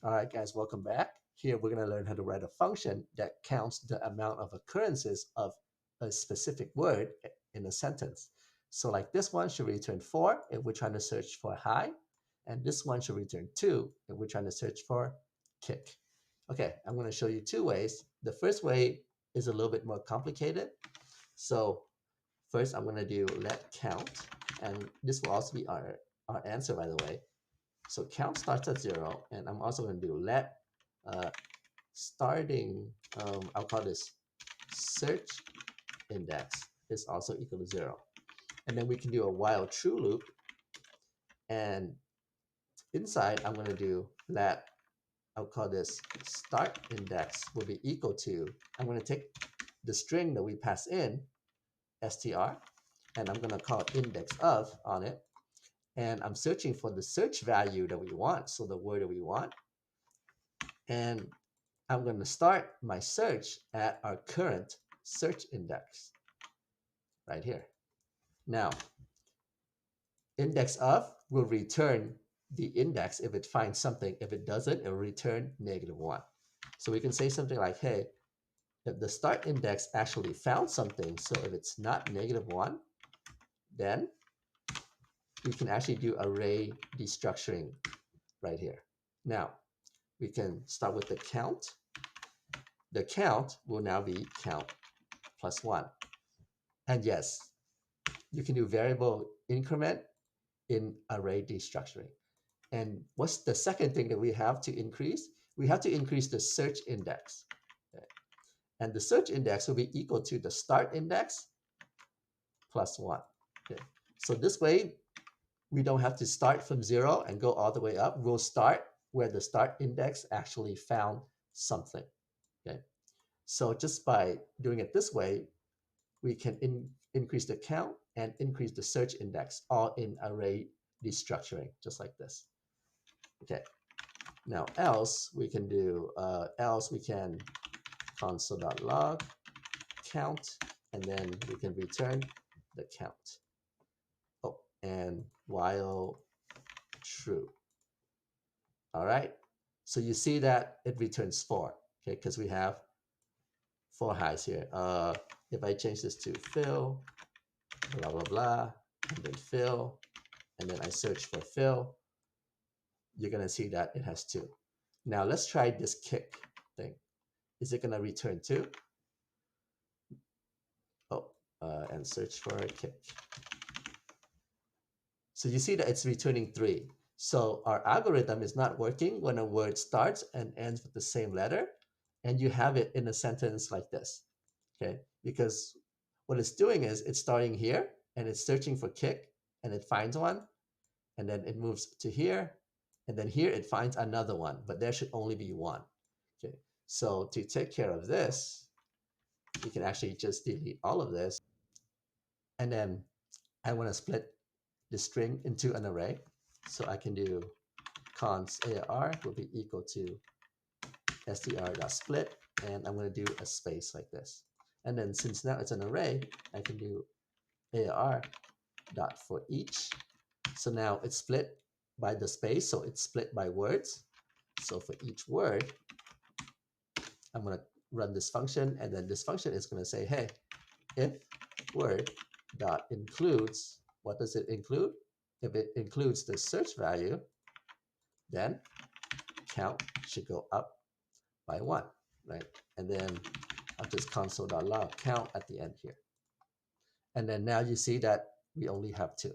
All right, guys, welcome back. Here we're going to learn how to write a function that counts the amount of occurrences of a specific word in a sentence. So like this one should return 4 if we're trying to search for hi, and this one should return 2 if we're trying to search for kick. Okay, I'm going to show you two ways. The first way is a little bit more complicated. So first I'm going to do let count, and this will also be our answer, by the way. So count starts at 0, and I'm also going to do let uh, starting, I'll call this search index is also equal to 0. And then we can do a while true loop, and inside I'm going to do let, I'll call this start index will be equal to, I'm going to take the string that we pass in, str, and I'm going to call index of on it, and I'm searching for the search value that we want, so the word that we want, and I'm going to start my search at our current search index right here. Now, index of will return the index if it finds something. If it doesn't, it will return -1. So we can say something like, hey, if the start index actually found something, so if it's not -1, then we can actually do array destructuring right here. Now, we can start with the count. The count will now be count plus 1. And yes, you can do variable increment in array destructuring. And what's the second thing that we have to increase? We have to increase the search index. Okay. And the search index will be equal to the start index plus 1. Okay. So this way, we don't have to start from 0 and go all the way up. We'll start where the start index actually found something. Okay. So just by doing it this way, we can increase the count and increase the search index, all in array destructuring, just like this. Okay. Now else we can do, else we can console.log count, and then we can return the count. Oh, and while true. All right. So you see that it returns 4, okay, because we have 4 highs here. If I change this to fill, blah, blah, blah, and then fill, and then I search for fill, you're going to see that it has 2. Now let's try this kick thing. Is it going to return 2? Oh, and search for a kick. So you see that it's returning 3. So our algorithm is not working when a word starts and ends with the same letter, and you have it in a sentence like this, okay? Because what it's doing is it's starting here, and it's searching for kick, and it finds one, and then it moves to here, and then here it finds another one, but there should only be one, okay? So to take care of this, you can actually just delete all of this, and then I want to split the string into an array. So I can do const AR will be equal to str.split, and I'm going to do a space like this. And then since now it's an array, I can do AR dot for each. So now it's split by the space, so it's split by words. So for each word, I'm going to run this function, and then this function is going to say, hey, if word dot includes, what does it include? If it includes the search value, then count should go up by 1, right? And then I'll just console.log count at the end here. And then now you see that we only have 2.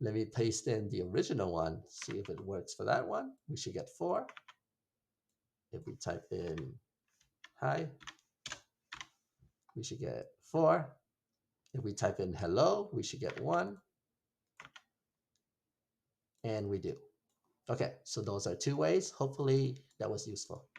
Let me paste in the original one, see if it works for that one. We should get 4. If we type in hi, we should get 4. If we type in hello, we should get 1. And we do. Okay, so those are 2 ways. Hopefully that was useful.